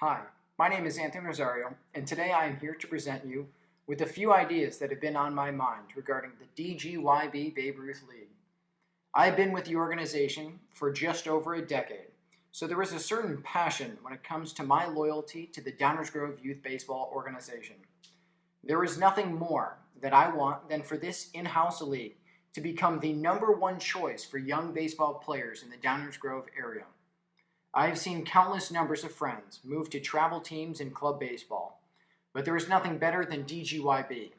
Hi, my name is Anthony Rosario, and today I am here to present you with a few ideas that have been on my mind regarding the DGYB Babe Ruth League. I have been with the organization for just over a decade, so there is a certain passion when it comes to my loyalty to the Downers Grove Youth Baseball organization. There is nothing more that I want than for this in-house league to become the number one choice for young baseball players in the Downers Grove area. I have seen countless numbers of friends move to travel teams in club baseball, but there is nothing better than DGYB.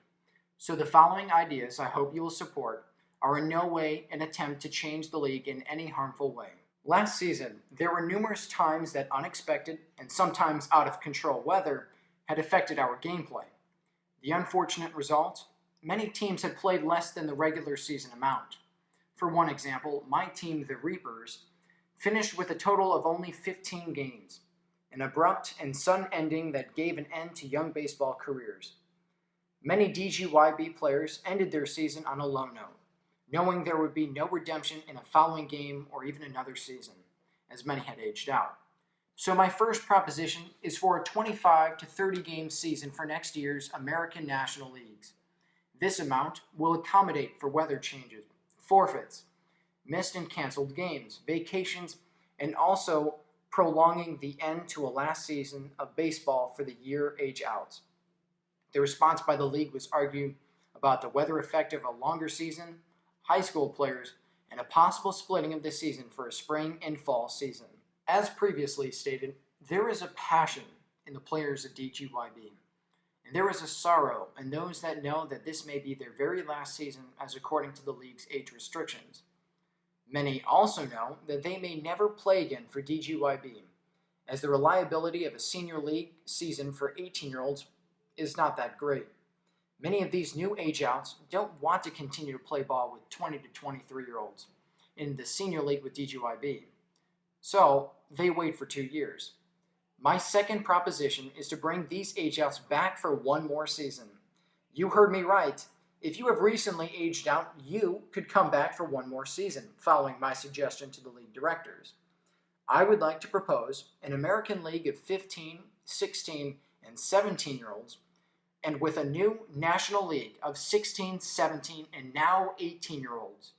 So the following ideas I hope you will support are in no way an attempt to change the league in any harmful way. Last season, there were numerous times that unexpected and sometimes out of control weather had affected our gameplay. The unfortunate result? Many teams had played less than the regular season amount. For one example, my team, the Reapers, finished with a total of only 15 games, an abrupt and sudden ending that gave an end to young baseball careers. Many DGYB players ended their season on a low note, knowing there would be no redemption in a following game or even another season, as many had aged out. So my first proposition is for a 25 to 30 game season for next year's American National Leagues. This amount will accommodate for weather changes, forfeits, missed and canceled games, vacations, and also prolonging the end to a last season of baseball for the year age outs. The response by the league was argued about the weather effect of a longer season, high school players, and a possible splitting of the season for a spring and fall season. As previously stated, there is a passion in the players of DGYB, and there is a sorrow in those that know that this may be their very last season as according to the league's age restrictions. Many also know that they may never play again for DGYB, as the reliability of a senior league season for 18-year-olds is not that great. Many of these new age-outs don't want to continue to play ball with 20 to 23-year-olds in the senior league with DGYB, so they wait for 2 years. My second proposition is to bring these age-outs back for one more season. You heard me right. If you have recently aged out, you could come back for one more season, following my suggestion to the league directors. I would like to propose an American League of 15, 16, and 17-year-olds, and with a new National League of 16, 17, and now 18-year-olds.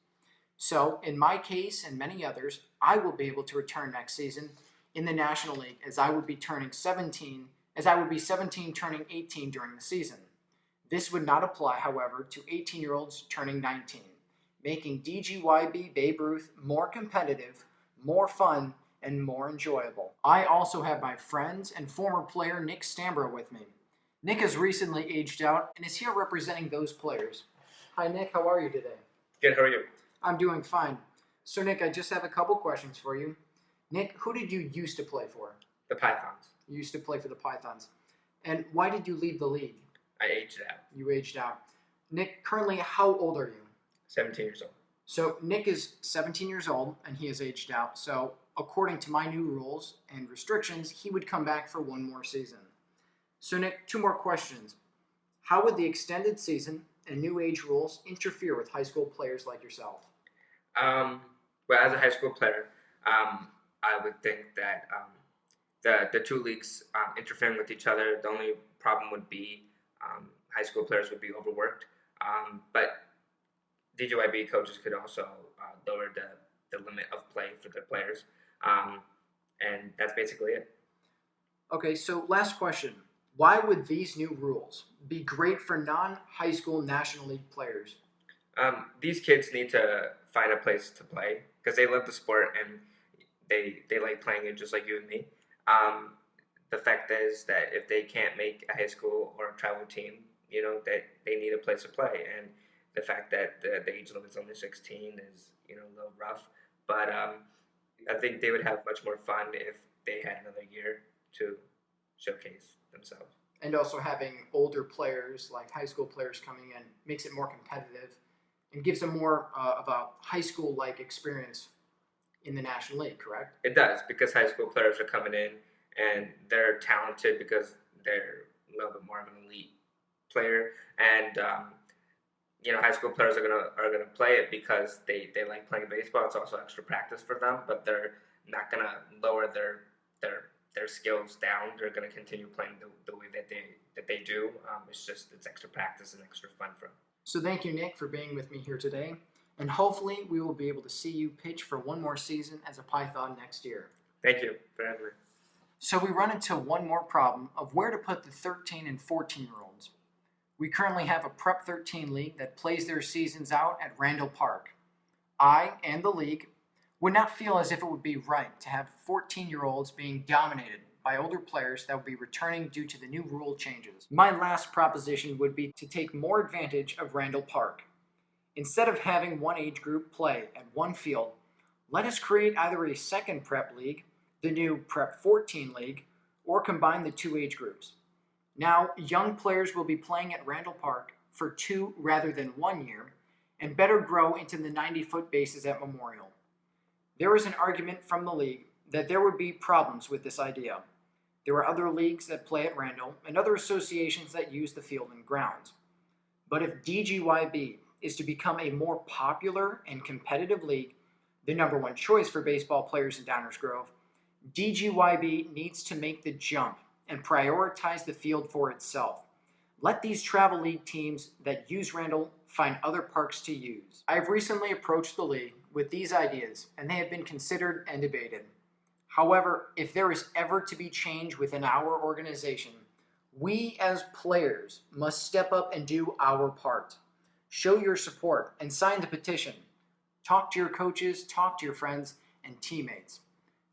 So, in my case and many others, I will be able to return next season in the National League as I would be 17 turning 18 during the season. This would not apply, however, to 18-year-olds turning 19, making DGYB Babe Ruth more competitive, more fun, and more enjoyable. I also have my friend and former player Nick Stambro with me. Nick has recently aged out and is here representing those players. Hi Nick, how are you today? Good, how are you? I'm doing fine. So Nick, I just have a couple questions for you. Nick, who did you used to play for? The Pythons. You used to play for the Pythons. And why did you leave the league? I aged out. You aged out. Nick, currently, how old are you? 17 years old. So Nick is 17 years old, and he has aged out. So according to my new rules and restrictions, he would come back for one more season. So Nick, two more questions. How would the extended season and new age rules interfere with high school players like yourself? Well, as a high school player, I would think that the two leagues interfering with each other, the only problem would be high school players would be overworked, but DGYB coaches could also lower the limit of play for their players, and that's basically it. Okay, so last question. Why would these new rules be great for non-high school National League players? These kids need to find a place to play because they love the sport and they like playing it just like you and me. The fact is that if they can't make a high school or a travel team, that they need a place to play. And the fact that the age limit is only 16 is, a little rough. But I think they would have much more fun if they had another year to showcase themselves. And also having older players, like high school players coming in, makes it more competitive and gives them more of a high school-like experience in the National League, correct? It does, because high school players are coming in and they're talented because they're a little bit more of an elite player, and high school players are gonna play it because they like playing baseball. It's also extra practice for them, but they're not gonna lower their their skills down. They're going to continue playing the way that they do. It's extra practice and extra fun for them. So thank you, Nick, for being with me here today. And hopefully we will be able to see you pitch for one more season as a Python next year. Thank you for having me. So we run into one more problem of where to put the 13 and 14-year-olds. We currently have a Prep 13 league that plays their seasons out at Randall Park. I and the league would not feel as if it would be right to have 14-year-olds being dominated by older players that would be returning due to the new rule changes. My last proposition would be to take more advantage of Randall Park. Instead of having one age group play at one field, let us create either a second prep league, the new Prep 14 league, or combine the two age groups. Now, young players will be playing at Randall Park for 2 rather than 1 year, and better grow into the 90-foot bases at Memorial. There is an argument from the league that there would be problems with this idea. There are other leagues that play at Randall and other associations that use the field and grounds. But if DGYB is to become a more popular and competitive league, the #1 choice for baseball players in Downers Grove, DGYB needs to make the jump and prioritize the field for itself. Let these travel league teams that use Randall find other parks to use. I have recently approached the league with these ideas, and they have been considered and debated. However, if there is ever to be change within our organization, we as players must step up and do our part. Show your support and sign the petition. Talk to your coaches, talk to your friends and teammates.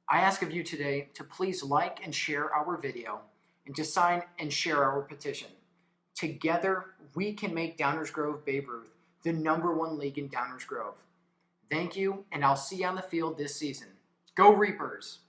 I ask of you today to please like and share our video and to sign and share our petition. Together, we can make Downers Grove Babe Ruth the #1 league in Downers Grove. Thank you, and I'll see you on the field this season. Go Reapers!